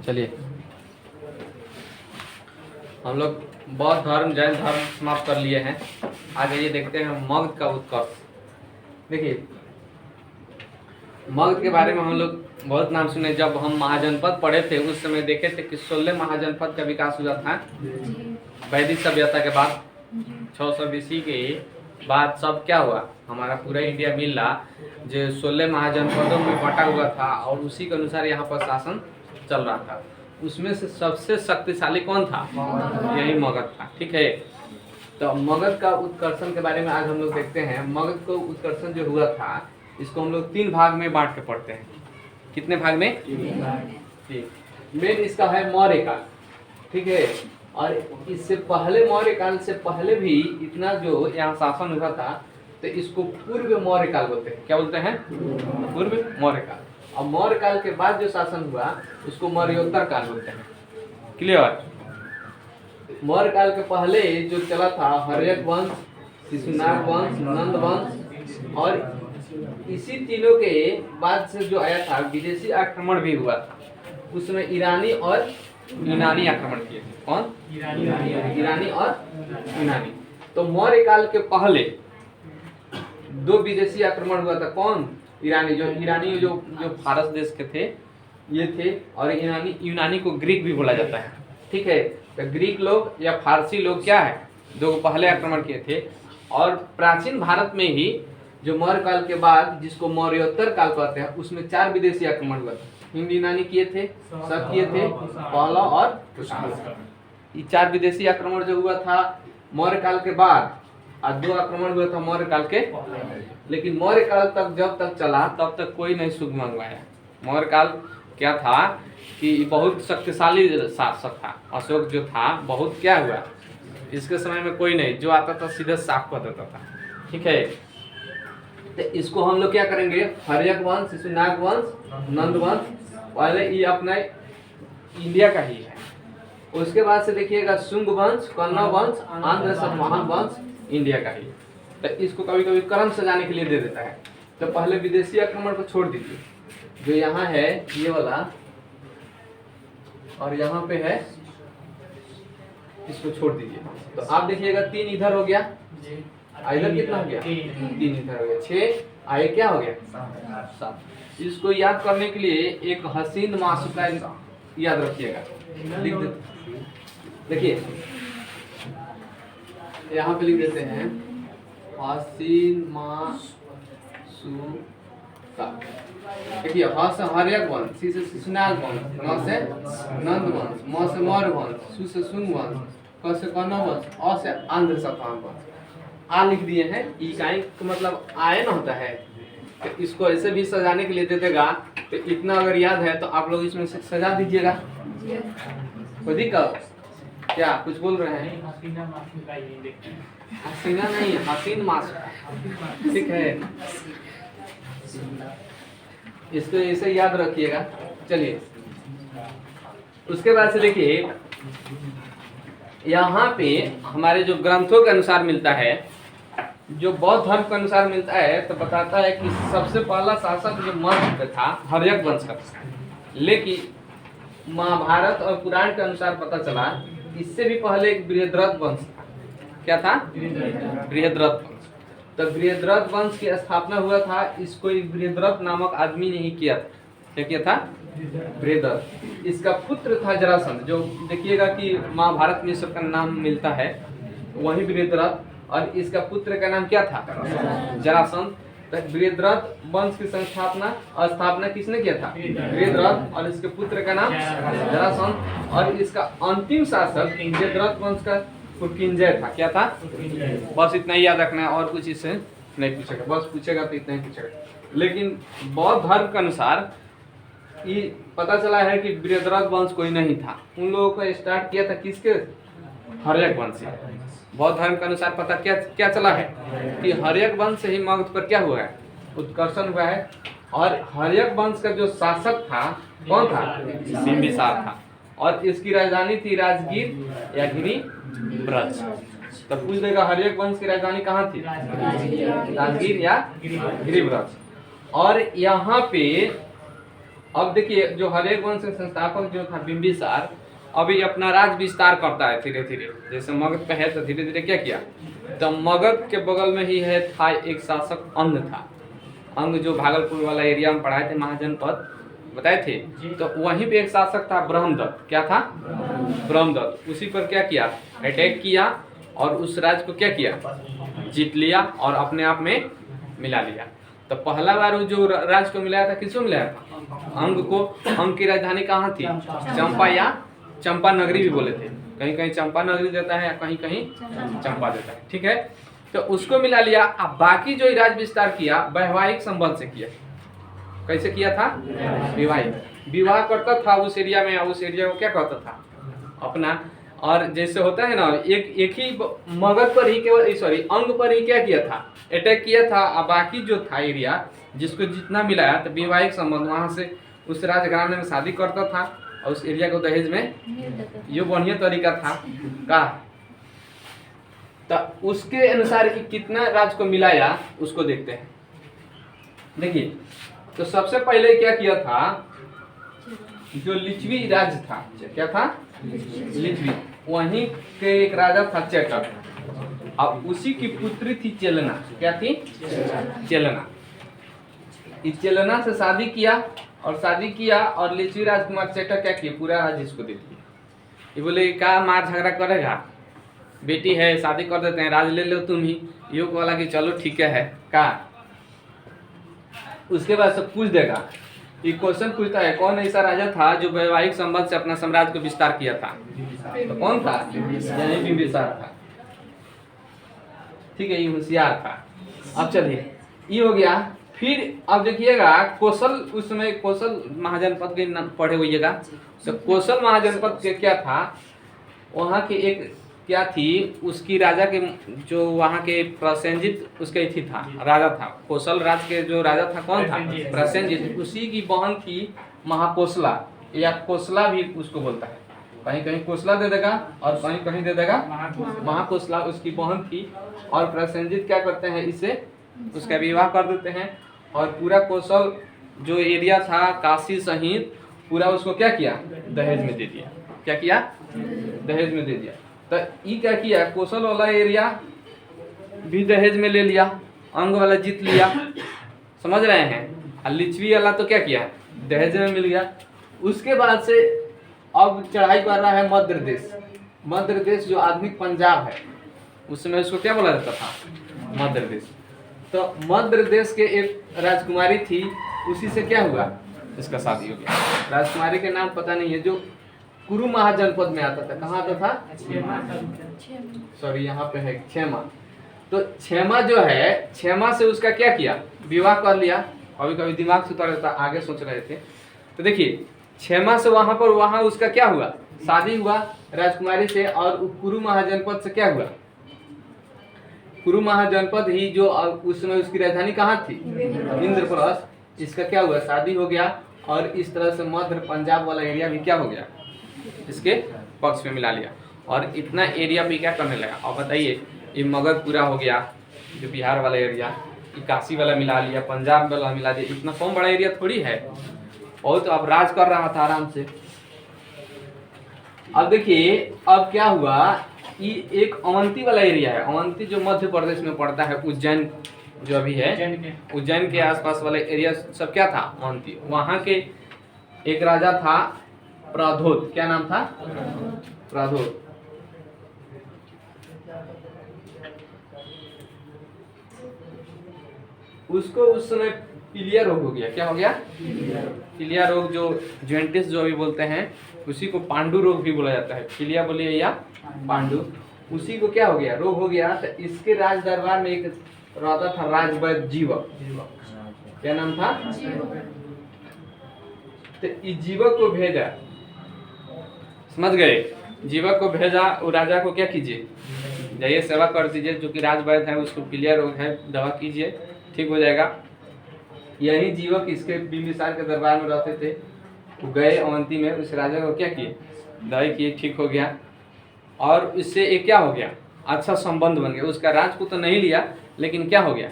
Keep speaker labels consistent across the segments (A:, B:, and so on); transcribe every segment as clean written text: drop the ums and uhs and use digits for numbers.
A: चलिए हम लोग बौद्ध धर्म जैन धर्म समाप्त कर लिए हैं। आगे ये देखते हैं मगध का उत्कर्ष। देखिए मगध के बारे में हम लोग बहुत नाम सुने। जब हम महाजनपद पढ़े थे उस समय देखे थे कि 16 महाजनपद का विकास हुआ था वैदिक सभ्यता के बाद। 600 BC के बाद सब क्या हुआ, हमारा पूरा इंडिया मिला जो 16 महाजनपदों में बटा हुआ था और उसी के अनुसार यहाँ पर शासन चल रहा था। उसमें से सबसे शक्तिशाली कौन था? यही मगध था। ठीक है, तो मगध का उत्कर्षण के बारे में आज हम लोग देखते हैं। मगध को उत्कर्षण जो हुआ था इसको हम लोग 3 भाग में बांट के पढ़ते हैं। कितने भाग में? 3। मेन इसका है मौर्य काल। ठीक है, और इससे पहले मौर्य काल से पहले भी इतना जो यहाँ शासन हुआ था तो इसको पूर्व मौर्य काल बोलते हैं। क्या बोलते हैं? पूर्व मौर्य काल। और मौर्य काल के बाद जो शासन हुआ उसको मौर्योत्तर काल बोलते हैं। क्लियर? मौर्य काल के पहले जो चला था हर्यक वंश, शिशुनाग वंश, नंद वंश, और इसी तीनों के बाद से जो आया था विदेशी आक्रमण भी हुआ था। उसमें ईरानी और यूनानी आक्रमण किए थे। कौन? ईरानी और यूनानी। तो मौर्य काल के पहले 2 विदेशी आक्रमण हुआ था। कौन? ईरानी जो फारस देश के थे ये थे, और यूनानी को ग्रीक भी बोला जाता है। ठीक है, तो ग्रीक लोग या फारसी लोग क्या है, 2 पहले आक्रमण किए थे। और प्राचीन भारत में ही जो मौर्य काल के बाद जिसको मौर्योत्तर काल कहते हैं उसमें 4 विदेशी आक्रमण हुआ था। हिंद यूनानी किए थे, सब किए थे, पहला और कुशाण। ये 4 विदेशी आक्रमण जो हुआ था मौर्य काल के बाद, और 2 आक्रमण हुआ था मौर्य काल के। लेकिन मौर्य काल तक जब तक चला तब तक कोई नहीं सुख मंगवाया। मौर्य काल क्या था कि बहुत शक्तिशाली शासक था। अशोक जो था बहुत क्या हुआ, इसके समय में कोई नहीं, जो आता था सीधे साफ कर देता था। ठीक है, तो इसको हम लोग क्या करेंगे, हर्यक वंश, शिशुनाग वंश, नंद वंश, पहले ये अपना इंडिया का ही है। उसके बाद से देखिएगा शुंग वंश, कन्नौ वंश, आंध्र सातवाहन वंश इंडिया का ही। तो इसको कभी कभी क्रम सजाने के लिए दे देता है। तो पहले विदेशी आक्रमण को छोड़ दीजिए, जो यहाँ है ये वाला, और यहाँ पे है, इसको छोड़ दीजिए। तो आप देखिएगा 3 इधर हो गया, इधर कितना हो गया? 3 इधर हो गया, 6, आए क्या हो गया? 7। इसको याद करने के लिए एक हसीन मासूका याद रखिएगा, लिख देते। देखिए यहाँ पे लिख देते हैं हसीन मासूका। देखिए ह से हर्यक वंश, सी से शिशुनाग वंश, न से नंद वंश, म से मौर्य वंश, सु से शुंग वंश, क से कन्नौ वंश, अ से आंध्र सातवाहन वंश। आ लिख दिए हैं। इकाई का मतलब आय न होता है। तो इसको ऐसे भी सजाने के लिए दे देगा। तो इतना अगर याद है तो आप लोग इसमें से सजा दीजिएगा। कोई दिक्कत? क्या कुछ बोल रहे हैं? हसीना नहीं, हसीन मासूका। ठीक है, इसको ऐसे याद रखिएगा। चलिए उसके बाद से देखिए यहाँ पे हमारे जो ग्रंथों के अनुसार मिलता है, जो बौद्ध धर्म के अनुसार मिलता है, तो बताता है कि सबसे पहला शासक जो मगध था हर्यक वंश का था। लेकिन महाभारत और पुराण के अनुसार पता चला इससे भी पहले एक बृहद्रथ वंश था। क्या था? बृहद्रथ वंश। तो बृहद्रथ वंश की स्थापना हुआ था, इसको एक बृहद्रथ नामक आदमी ने ही किया था। क्या किया था? बृहद्रथ। इसका पुत्र था जरासंध, जो देखिएगा कि महाभारत में सबका नाम मिलता है, वही बृहद्रथ। और इसका पुत्र का नाम क्या था? जरासंध। तो बृहद्रथ वंश की स्थापना किसने किया था? बृहद्रथ। और इसके पुत्र का नाम जरासंध। और इसका अंतिम शासक बृहद्रथ वंश का कुरकिंजय था। क्या था? बस इतना ही याद रखना है, और कुछ इससे नहीं पूछेगा। बस पूछेगा तो इतना ही पूछेगा। लेकिन बौद्ध धर्म के अनुसार ये पता चला है कि बृहद्रथ वंश कोई नहीं था। उन लोगों को स्टार्ट किया था किसके? हर्यक वंश से। बौद्ध धर्म के अनुसार पता क्या चला है कि हर्यक वंश से ही मगध पर क्या हुआ है? उत्कर्षण हुआ है। और हर्यक वंश का जो शासक था कौन था? बिंबिसार था। और इसकी राजधानी थी राजगीर या गिरिब्रज। तो पूछ देगा हर्यक वंश की राजधानी कहाँ थी? राजगीर या गिरिब्रज। और यहाँ पे अब देखिए जो हरेक वंश के संस्थापक जो था बिंबिसार, अभी अपना राज विस्तार करता है धीरे धीरे। जैसे मगध पे है तो धीरे धीरे क्या किया, तो मगध के बगल में ही है था एक शासक अंग था। अंग जो भागलपुर वाला एरिया में पढ़ाए थे, महाजनपद बताए थे, तो वहीं पे एक शासक था ब्रह्मदत्त। क्या था? ब्रह्मदत्त। उसी पर क्या किया, अटैक किया और उस राज को क्या किया, जीत लिया और अपने आप में मिला लिया। तो पहला बार वो जो राज को मिलाया था, किसको मिलाया था? अंग को। अंग की राजधानी कहाँ थी? चंपा या चंपा नगरी भी बोले थे। कहीं कहीं चंपा नगरी देता है, कहीं कहीं चंपा देता है। ठीक है, तो उसको मिला लिया। अब बाकी जो राज विस्तार किया वैवाहिक संबंध से किया। कैसे किया था? विवाहिक। विवाह करता था उस एरिया में, उस एरिया को क्या कहता था? अपना। और जैसे होता है ना, एक ही मगध पर ही केवल, सॉरी, अंग पर ही क्या किया था, अटैक किया था। अब बाकी जो था एरिया जिसको जितना मिलाया, तो विवाहिक संबंध वहां से उस राजघराने में शादी करता था और उस एरिया को दहेज में, ये बढ़िया तरीका था का। तो उसके अनुसार कितना राज को मिलाया उसको देखते हैं। देखिए, तो सबसे पहले क्या किया था, जो लिच्छवी राज्य था, क्या था? लिच्छवी। वहीं के एक राजा था चेटक, अब उसी की पुत्री थी चेलना। क्या थी? चेलना। इस चेलना से शादी किया और लिच्छवी राजकुमार चेटक क्या किया, पूरा राज्य इसको दे दिया। ये बोले क्या मार झगड़ा करेगा, बेटी है, शादी कर देते हैं, राज ले लो तुम ही। योग वाला कि चलो ठीक है का। उसके बाद सब पूछ देगा, ये क्वेश्चन पूछता है कौन ऐसा राजा था जो वैवाहिक संबंध से अपना साम्राज्य को विस्तार किया था? तो कौन था? यानी बिंबिसार था। ठीक है, ये होशियार था। अब चलिए, ये हो गया। फिर अब देखिएगा, कौशल, उस समय कौशल महाजनपद के पढ़े हुईएगा। तो कौशल महाजनपद के क्या था, वहाँ के एक क्या थी, उसकी राजा के जो वहाँ के प्रसेनजित उसके थी था, राजा था। कौशल राज के जो राजा था कौन था? प्रसेनजित। उसी की बहन थी महाकोशला, या कोशला भी उसको बोलता है। कहीं कहीं कोशला दे देगा और कहीं कहीं दे देगा महाकोशला, उसकी बहन थी। और प्रसेनजित क्या करते हैं, इससे उसका विवाह कर देते हैं और पूरा कौशल जो एरिया था काशी सहित पूरा उसको क्या किया, दहेज में दे दिया। क्या किया? दहेज में दे दिया। तो ये क्या किया, कौशल वाला एरिया भी दहेज में ले लिया, अंग वाला जीत लिया, समझ रहे हैं। और लिच्छवी वाला तो क्या किया, दहेज में मिल गया। उसके बाद से अब चढ़ाई कर रहा है मध्य देश। मध्य देश जो आधुनिक पंजाब है, उस समय उसको क्या बोला जाता था? मध्य देश। तो मध्य देश के एक राजकुमारी थी, उसी से क्या हुआ, इसका शादी हो गया। राजकुमारी के नाम पता नहीं है, जो कुरु महाजनपद में आता था। कहाँ आता था? सॉरी, यहाँ पे है क्षेमा। तो क्षेमा जो है, क्षेमा से उसका क्या किया, विवाह कर लिया। कभी कभी दिमाग से उतर जाता, आगे सोच रहे थे। तो देखिए, क्षेमा से वहाँ उसका क्या हुआ, शादी हुआ राजकुमारी से। और कुरु महाजनपद से क्या हुआ, कुरु महाजनपद ही जो उस समय उसकी राजधानी कहाँ थी, इंद्रप्रस्थ। इसका क्या हुआ, शादी हो गया। और इस तरह से मध्य पंजाब वाला एरिया भी क्या हो गया, इसके पक्ष में मिला लिया। और इतना एरिया भी क्या करने लगा। अब बताइए, ये मगध पूरा हो गया, जो बिहार वाला एरिया, ये काशी वाला मिला लिया, पंजाब वाला मिला दिया। इतना कम बड़ा एरिया थोड़ी है, और तो अब राज कर रहा था आराम से। अब देखिए, अब क्या हुआ, ये एक अवंती वाला एरिया है। अवंती जो मध्य प्रदेश में पड़ता है, उज्जैन जो अभी है, उज्जैन के आसपास वाले एरिया सब क्या था, अवंती। वहाँ के एक राजा था प्रधोत। क्या नाम था? प्रधोत। उसको उस समय पीलिया रोग हो गया। क्या हो गया? पीलिया रोग, जो जॉइंटिस जो अभी बोलते हैं, उसी को पांडु रोग भी बोला जाता है। पीलिया बोलिए या पांडु, उसी को क्या हो गया, रोग हो गया। तो इसके राज दरबार में एक रहता था राजवैद्य जीवक। क्या नाम था? तो इस जीवक को भेजा, समझ गए, जीवक को भेजा। वो राजा को क्या कीजिए, जाइए सेवा कर दीजिए, जो कि राजवैद्य है, उसको पीलिया रोग है, दवा कीजिए, ठीक हो जाएगा। यही जीवक इसके बिंबिसार के दरबार में रहते थे। वो गए अवंती में, उस राजा को क्या किए, दवाई किए, ठीक हो गया। और इससे एक क्या हो गया, अच्छा संबंध बन गया। उसका राज को तो नहीं लिया, लेकिन क्या हो गया,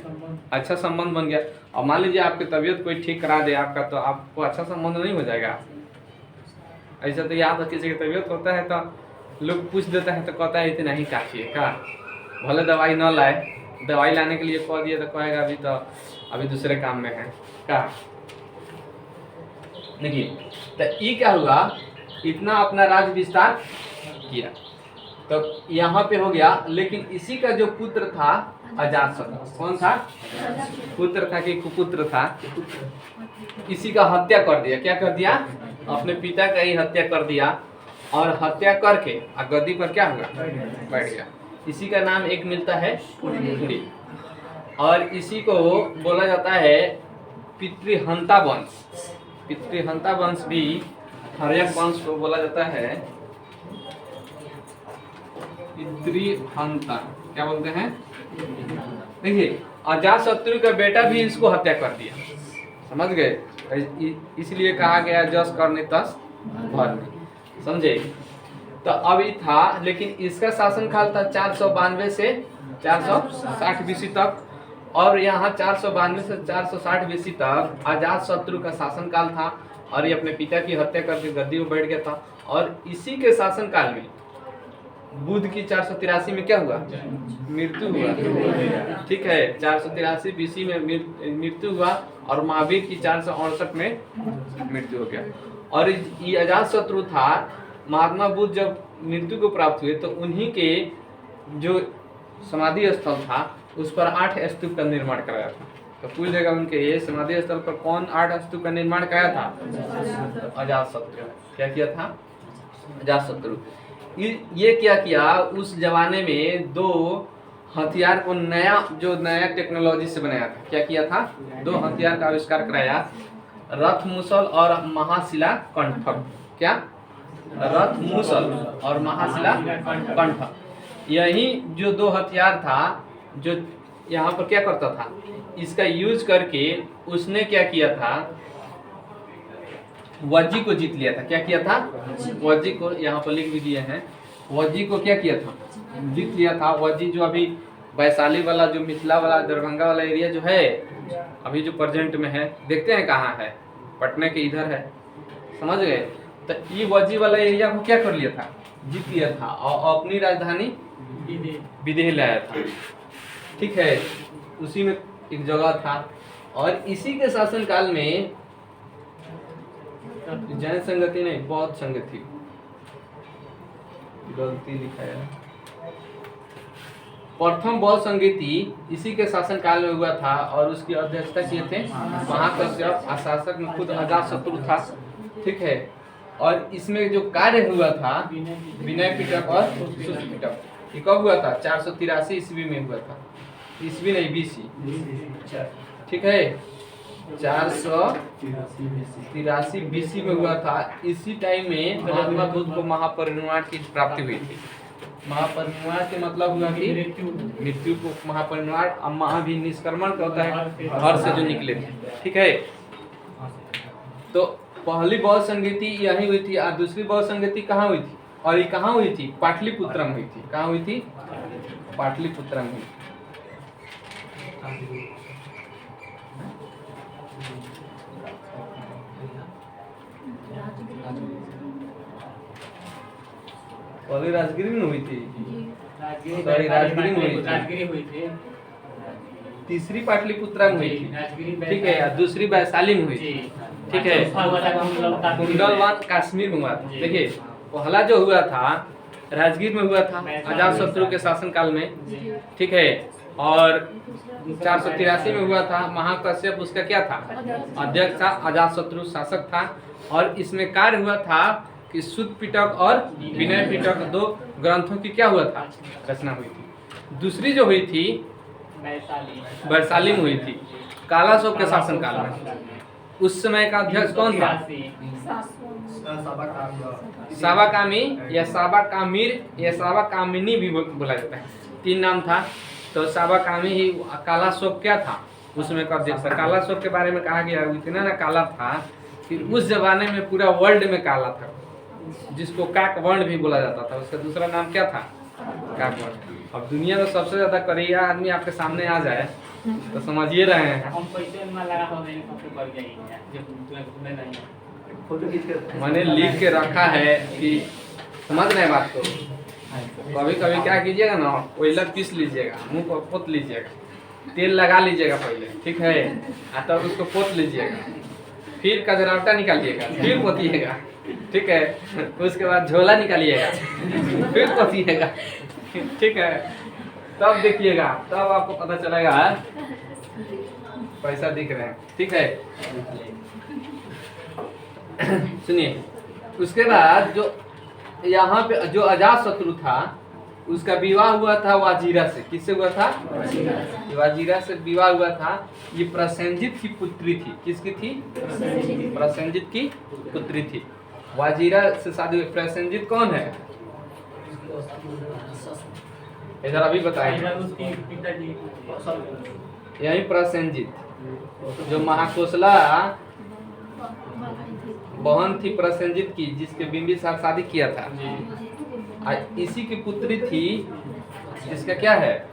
A: अच्छा संबंध बन गया। और मान लीजिए आपकी तबीयत कोई ठीक करा दे आपका, तो आपको अच्छा संबंध नहीं हो जाएगा। ऐसा तो याद है, किसी की तबीयत होता है तो लोग पूछ देता है तो कहता है इतना ही काफी है का, भले दवाई न लाए, दवाई लाने के लिए कह दिए तो कहेगा अभी दूसरे काम में है का। देखिए तो ये क्या हुआ, इतना अपना राज विस्तार किया, तो यहाँ पे हो गया। लेकिन इसी का जो पुत्र था अजातशत्रु, कौन था, पुत्र था कि कुपुत्र था, इसी का हत्या कर दिया। क्या कर दिया, अपने पिता का ही हत्या कर दिया, और हत्या करके गद्दी पर क्या हुआ, बैठ गया। इसी का नाम एक मिलता है पुरी, और इसी को बोला जाता है पितृहंता वंश। पितृहंता वंश भी हर्यक वंश को बोला जाता है पितृहंता। क्या बोलते हैं, देखिए अजातशत्रु का बेटा भी इसको हत्या कर दिया, समझ गए। इसलिए कहा गया जस करने तस भरने, समझे। तो अब ये था, लेकिन इसका शासन काल था 492 से 460 बीसी तक, और यहाँ 492 से 460 बीसी तक अजातशत्रु का शासन काल था, और ये अपने पिता की हत्या करके गद्दी में बैठ गया था। और इसी के शासन काल में बुध की 483 में क्या हुआ, मृत्यु हुआ, ठीक है। 483 बीसी में मृत्यु हुआ, और महावीर की 468 में मृत्यु हो गया। और ये अजातशत्रु था, महात्मा बुद्ध जब मृत्यु को प्राप्त हुए तो उन्हीं के जो समाधि स्थल था उस पर 8 स्तूप का निर्माण कराया था। तो पूछ देगा उनके ये समाधि स्थल पर कौन 8 स्तूप का निर्माण कराया था, अजातशत्रु। क्या किया था, अजातशत्रु। ये क्या किया, उस जमाने में 2 हथियार को नया टेक्नोलॉजी से बनाया था। क्या किया था, 2 हथियार का आविष्कार कराया, रथ मूसल और महाशिला कंठक। क्या, रथ मूसल और महाशिला कंठक। यही जो 2 हथियार था, जो यहाँ पर क्या करता था, इसका यूज करके उसने क्या किया था, वज्जी को जीत लिया था। क्या किया था, वज्जी को, यहाँ पर लिख भी दिए हैं, वज्जी को क्या किया था, जीत लिया था। वज्जी जो अभी वैशाली वाला, जो मिथिला वाला, दरभंगा वाला एरिया जो है, अभी जो प्रेजेंट में है, देखते हैं कहाँ है, पटना के इधर है, समझ गए। तो ये वज्जी वाला एरिया को क्या कर लिया था, जीत लिया था, और अपनी राजधानी विदेह लाया था, ठीक है। उसी में एक जगह था, और इसी के शासन काल में जैन संगति नहीं, बौद्ध संगति, गलती लिखा है, प्रथम बौद्ध संगति इसी के शासन काल में हुआ था, और उसकी अध्यक्षता किए थे महाकश्यप। शासक में खुद अजातशत्रु था, ठीक है। और इसमें जो कार्य हुआ था, विनय पिटक और सूत पिटक, ये कब हुआ था, 483 ईस्वी में हुआ था, ईस्वी नहीं बीसी, ठीक है। 483 बीसी में हुआ था। इसी टाइम में महात्मा बुद्ध को महापरिनिर्वाण की प्राप्ति हुई थी। महापरिनिर्वाण के मतलब हुआ कि मृत्यु को महापरिनिर्वाण, और महा भी निष्क्रमण होता है, घर से जो निकले थे, ठीक है। तो पहली बौद्ध संगति यही हुई थी, और दूसरी बौद्ध संगति कहाँ हुई थी, और ये कहाँ हुई थी, पाटलिपुत्र में हुई थी। कहाँ हुई थी, पाटलिपुत्र में हुई। पहले राजगिरी में हुई थी, सॉरी राजगिरी में हुई थी, तीसरी पाटलिपुत्रा में हुई थी, ठीक है। दूसरी वैशाली में हुई थी, ठीक है। कुंडलवन कश्मीर में हुआ था। देखिए पहला जो हुआ था राजगीर में हुआ था अजातशत्रु के शासन काल में, ठीक है। और 483 में हुआ था। महाकश्यप उसका क्या था, अध्यक्ष था, अजातशत्रु शासक था। और इसमें कार्य हुआ था कि सूत पिटक और विनय पिटक 2 ग्रंथों की क्या हुआ था, रचना हुई थी। दूसरी जो हुई थी वैशाली में हुई थी, कालाशोक के शासन काल में। उस समय का अध्यक्ष कौन था, साबाकामी या साबाकामीर या साबाकामिनी भी बोला जाता है, 3 नाम था। तो साबाकामी ही कालाशोक क्या था, उसमें का अध्यक्ष था। कालाशोक के बारे में कहा गया इतना ना काला था कि उस जमाने में पूरा वर्ल्ड में काला था, जिसको काक वर्ण भी बोला जाता था। उसका दूसरा नाम क्या था, काक वर्ण। अब दुनिया में सबसे ज्यादा करिया आदमी आपके सामने आ जाए तो समझिए रहे हैं।
B: हम पैसे में लगा हो गए सबसे बढ़ गया नहीं
C: फोटो खींच कर
A: मैंने लिख के रखा है कि समझ रहे हैं बात को। कभी कभी क्या कीजिएगा ना, कोयला पीस लीजिएगा, मुंह पर पोत लीजिएगा, तेल लगा लीजिएगा पहले, ठीक है, तब उसको पोत लीजिएगा, फिर कजरावटा निकालिएगा, फिर पोतिएगा, ठीक है, उसके बाद झोला निकालिएगा, फिर पोतिएगा, ठीक है, तब देखिएगा, तब आपको पता चलेगा पैसा दिख रहे हैं, ठीक है। सुनिए, उसके बाद जो यहाँ पे जो अजातशत्रु था उसका विवाह हुआ था वाजीरा से। किससे हुआ था? वाजीरा से विवाह हुआ था। ये प्रसेनजित की पुत्री थी। किसकी थी? प्रसेनजित की पुत्री थी। वाजीरा से शादी हुई। प्रसेनजित कौन है इधर अभी बताइए। यही प्रसेनजित जो महाकोशला बहन थी प्रसेनजित की, जिसके बिंबिसार शादी किया था, इसी की पुत्री थी। इसका क्या है,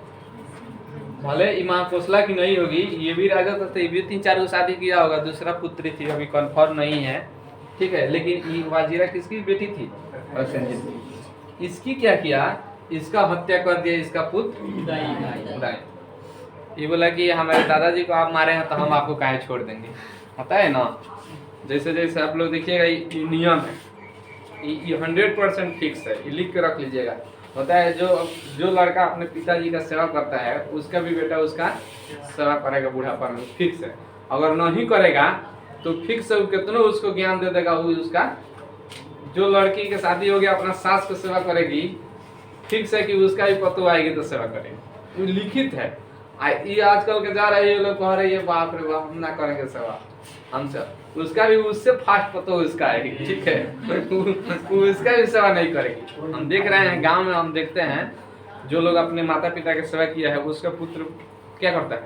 A: भले महाकोशला की नहीं होगी, ये भी राजा था, ये भी 3-4 को शादी किया होगा, दूसरा पुत्री थी, अभी कंफर्म नहीं है, ठीक है। लेकिन ये वाजीरा किसकी बेटी थी? प्रसेनजित। इसकी क्या किया, इसका हत्या कर दिया, इसका पुत्र उदय। ये बोला कि हमारे दादाजी को आप मारे हैं तो हम आपको काहे छोड़ देंगे। पता है ना, जैसे जैसे आप लोग देखिएगा ये नियम है, ये 100% फिक्स है, ये लिख के रख लीजिएगा। होता है जो लड़का अपने पिताजी का सेवा करता है उसका भी बेटा उसका सेवा करेगा बुढ़ापा में, फिक्स है। अगर नहीं करेगा तो फिक्स है, कितना उसको ज्ञान दे देगा वो उसका। जो लड़की के शादी हो गया अपना सास को सेवा करेगी, फिक्स है कि उसका भी पतो आएगी तो सेवा करेगी, वो लिखित है। ये आजकल के जा रहे ये लोग कह रहे हैं बाप रे बाप हम ना करेंगे सेवा हमसे, उसका भी उससे फास्ट पतो उसका आएगी, ठीक है, उसका भी सेवा नहीं करेगी। हम देख रहे हैं गांव में, हम देखते हैं जो लोग अपने माता पिता की सेवा किया है उसका पुत्र क्या करता है।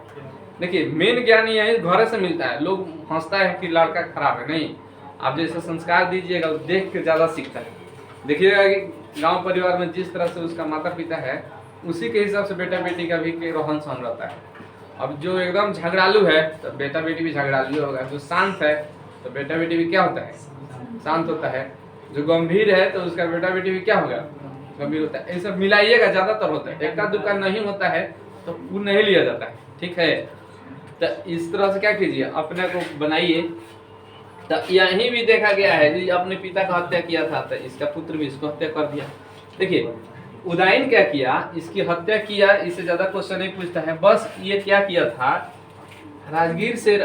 A: देखिए मेन ज्ञान ये है घर से मिलता है। लोग हंसता है कि लड़का खराब है, नहीं, आप जैसे संस्कार दीजिएगा देख के ज्यादा सीखता है। देखिएगा कि गांव परिवार में जिस तरह से उसका माता पिता है उसी के हिसाब से बेटा बेटी का भी रोहन सहन रहता है। अब जो एकदम झगड़ालू है तो बेटा बेटी भी झगड़ालू होगा, जो शांत है तो बेटा बेटी भी क्या होता है, शांत होता है। जो गंभीर है तो उसका बेटा बेटी भी क्या होगा, गंभीर होता है। ये सब मिलाइएगा, ज्यादातर होता है, एक का दुक्का नहीं होता है तो वो नहीं लिया जाता है, ठीक है। तो इस तरह से क्या कीजिए, अपने को बनाइए। तो यहीं भी देखा गया है अपने पिता का हत्या किया था तो इसका पुत्र भी इसको हत्या कर दिया। देखिए उदयन क्या किया, इसकी हत्या किया, इससे ज्यादा क्वेश्चन नहीं पूछता है। बस ये क्या किया था, राजगीर से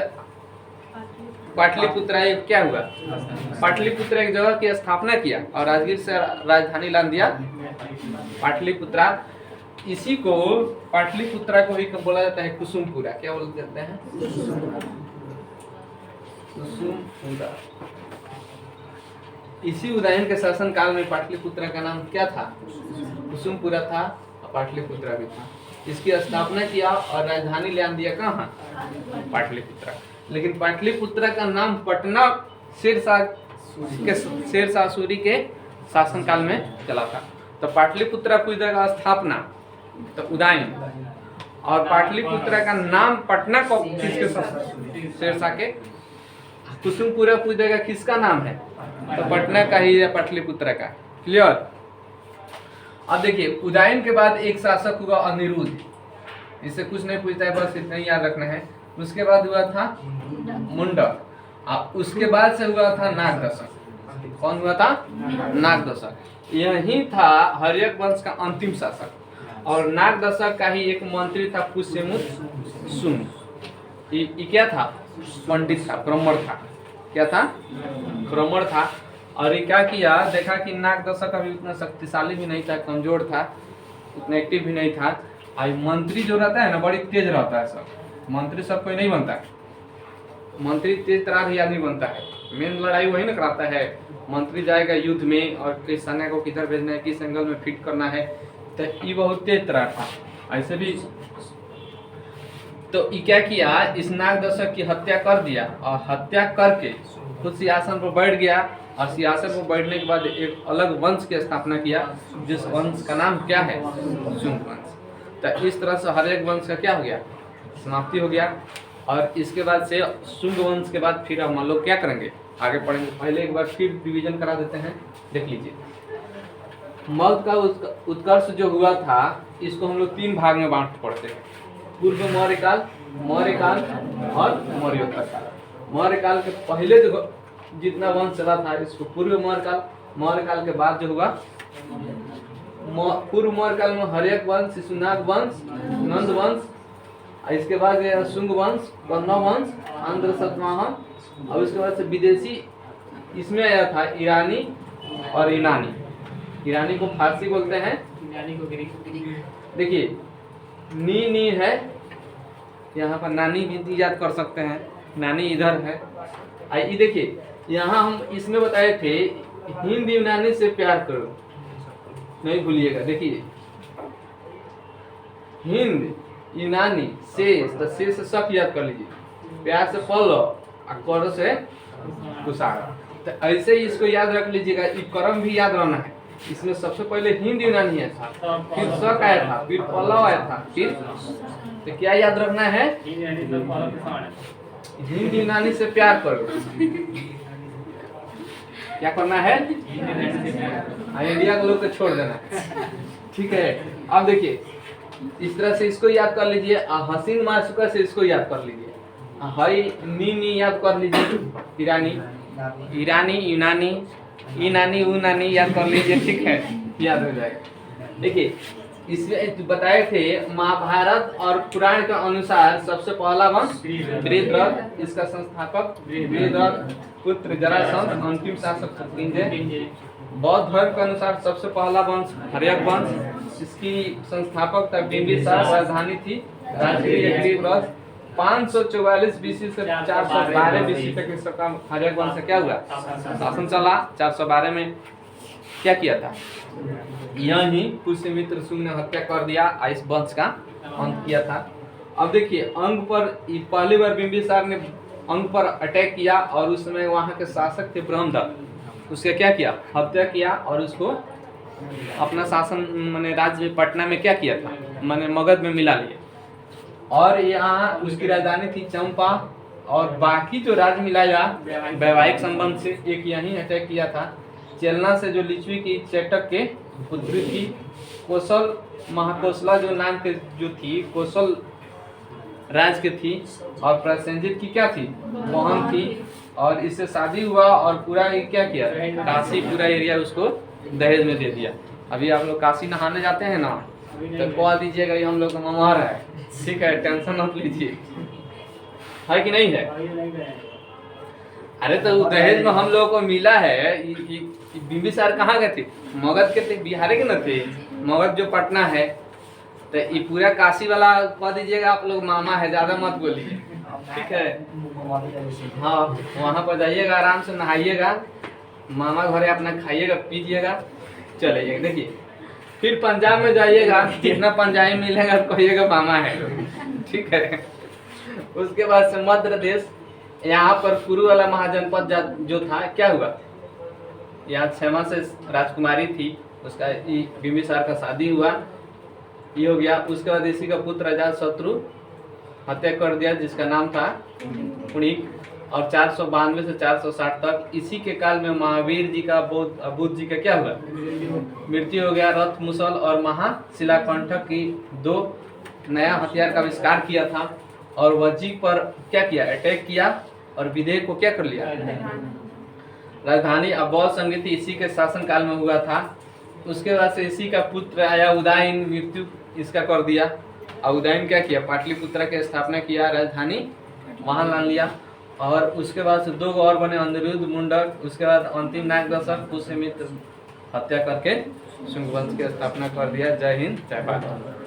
A: पाटलिपुत्र क्या हुआ, पाटलिपुत्र एक जगह की स्थापना किया और राजगीर से राजधानी लान दिया पाटलिपुत्रा। इसी को पाटलिपुत्रा को ही बोला जाता है कुसुमपुरा। क्या बोल जाते हैं, कुसुमपुरा। इसी उदयन के शासन काल में पाटलिपुत्रा का नाम क्या था, कुसुमपुरा था और पाटलिपुत्रा भी था। इसकी स्थापना किया और राजधानी ले दिया कहाँ, पाटलिपुत्रा। लेकिन पाटलिपुत्रा का नाम पटना शेरशाह सूरी के शासन काल में चला था। तो पाटलिपुत्रा की जगह स्थापना तो उदयन, और पाटलिपुत्रा का नाम पटना को किसके शेरशाह के, कुसुमपुरा की जगह किसका नाम है, तो पटना का ही है, पाटलिपुत्रा का। क्लियर। अब देखिए उदयन के बाद एक शासक हुआ अनिरुद्ध, इससे कुछ नहीं पूछता है, बस इतना ही याद रखना है। उसके बाद हुआ था मुंडक, और उसके बाद से हुआ था नागदशक। कौन हुआ था, नागदशक। यही था हर्यक वंश का अंतिम शासक, और नागदशक का ही एक मंत्री था पुष्यमुत सुंग। ये क्या था, पंडित था, ब्राह्मण था। क्या था, ब्राह्मण था। और ये क्या किया, देखा कि नागदशक अभी उतना शक्तिशाली भी नहीं था, कमजोर था, उतना एक्टिव भी नहीं था। और मंत्री जो रहता है ना बड़ी तेज रहता है, सब मंत्री सब कोई नहीं बनता है, मंत्री तेज तरार ही आदमी बनता है। मेन लड़ाई वही ना कराता है। मंत्री जाएगा युद्ध में और किस सेना को किधर भेजना है, किस एंगल में फिट करना है, तो ये बहुत तेज तरार था। ऐसे भी तो ये क्या किया, इस नागदशक की हत्या कर दिया, और हत्या करके खुद सिंहासन पर बैठ गया। और सिंहासन पर बैठने के बाद एक अलग वंश की स्थापना किया, जिस वंश का नाम क्या है, शुंग वंश। तो इस तरह से हर एक वंश का क्या हो गया, समाप्ति हो गया। और इसके बाद से शुंग वंश के बाद फिर हम लोग क्या करेंगे, आगे पढ़ेंगे। पहले एक बार फिर डिवीजन करा देते हैं, देख लीजिए। मगध का उत्कर्ष जो हुआ था, इसको हम लोग 3 भाग में बांट पढ़ते हैं, पूर्व मौर्य काल और मौर्योत्तर काल। मौर्य काल के पहले जो जितना वंश चला था इसको पूर्व मौर्य काल। मौर्य काल के बाद जो हुआ पूर्व मौर्य काल में हर्यक वंश, शिशुनाग वंश, नंद वंश, इसके बाद गया शुंग वंश, कौरव वंश, आंध्र सतवाहन, और उसके बाद से विदेशी इसमें आया था ईरानी और यूनानी। ईरानी को फारसी बोलते हैं,
B: यूनानी को ग्रीक।
A: देखिए नी है यहाँ पर, नानी भी याद कर सकते हैं, नानी इधर है। ये देखिए यहाँ हम इसमें बताए थे हिंद यूनानी से प्यार करो, नहीं भूलिएगा। देखिए हिंद यूनानी शेष, तो शेष से सब याद कर लीजिए, प्यार से पल्लव और कर से कुशारा। तो ऐसे ही इसको याद रख लीजिएगा, ये क्रम भी याद रहना है। इसमें सबसे पहले हिंद यूनानी आया था, फिर शक आया था, फिर पल्लव आया था, फिर तो क्या याद रखना है, हिंद यूनानी से प्यार करो। क्या करना है, इंडिया के लोग को छोड़ देना है, ठीक है। अब देखिए इस तरह से इसको याद कर लीजिए, हसीन माशुका से इसको याद कर लीजिए, हई नी याद कर लीजिए, ईरानी यूनानी, ईनानी ऊनानी याद कर लीजिए, ठीक है, याद हो जाएगा। देखिए इसमें बताए थे महाभारत और पुराण के अनुसार सबसे पहला वंश बृहद्रथ, इसका संस्थापक बृहद्रथ पुत्र जरासंध, अंतिम शासक शत्रुंजय। बौद्ध धर्म के अनुसार सबसे पहला वंश हर्यक वंश, इसकी संस्थापक था बिंबिसार, राजधानी थी राजगीर ग्रीवरथ। 544 बीसी से 412 बीसी तक इसका हर्यक वंश से क्या हुआ, शासन चला। 412 में क्या किया था, यही पुष्यमित्र शुंग ने हत्या कर दिया, इस वंश का अंत किया था। अब देखिए अंग पर पहली बार बिंबिसार ने अंग पर अटैक किया, और उस समय वहाँ के शासक थे ब्रह्मदत्त, उसका क्या किया, हत्या किया, और उसको अपना शासन माने राज्य में पटना में क्या किया था, माने मगध में मिला लिया। और यहाँ उसकी राजधानी थी चंपा, और बाकी जो राज्य मिलाया वैवाहिक संबंध से एक यहीं अटैक किया था। चेलना से जो लिच्छवी की चेटक के पुत्री थी, कौशल महाकौशला जो नाम के जो थी, कौशल राज के थी, और प्रसेंजित की क्या थी, बहन थी, और इससे शादी हुआ, और पूरा क्या किया, काशी पूरा एरिया उसको दहेज में दे दिया। अभी आप लोग काशी नहाने जाते हैं ना, तो कॉल दीजिएगा ये हम लोग का ममहर है, ठीक है, टेंशन मत लीजिए, है कि नहीं है। अरे तो दहेज में हम लोगों को मिला है। बिंबिसार कहाँ गए थे, मगध के थे, बिहार के न थे, मगध जो पटना है। तो ये पूरा काशी वाला कह दीजिएगा आप लोग मामा है, ज्यादा मत बोलिए, ठीक है। हाँ वहाँ पर जाइएगा, आराम से नहाइएगा, मामा घरे अपना खाइएगा पीजिएगा, चलिएगा। देखिए फिर पंजाब में जाइएगा, जितना पंजाबी मिलेगा कहिएगा मामा है, ठीक है। उसके बाद से मध्य प्रदेश, यहाँ पर कुरु वाला महाजनपद जो था, क्या हुआ, यहाँ क्षमा से राजकुमारी थी, उसका बिंबिसार का शादी हुआ, ये हो गया। उसके बाद इसी का पुत्र अजात शत्रु हत्या कर दिया, जिसका नाम था पुणिक। और 492 से 460 तक इसी के काल में महावीर जी का बुद्ध जी का क्या हुआ, मृत्यु हो गया। रथ मुसल और महाशिलाकंठक की 2 नया हथियार का आविष्कार किया था, और वज्जी पर क्या किया, अटैक किया, और विदेह को क्या कर लिया, राजधानी अबौल संगीत इसी के शासन काल में हुआ था। उसके बाद से इसी का पुत्र आया उदयन, मृत्यु इसका कर दिया। और उदयन क्या किया, पाटलिपुत्र की स्थापना किया, राजधानी वहां ला लिया। और उसके बाद से 2 और बने, अनिरुद्ध, मुंडक। उसके बाद अंतिम नायक दशक पुष्यमित्र हत्या करके शुंग वंश की स्थापना कर दिया। जय हिंद, जय भारत।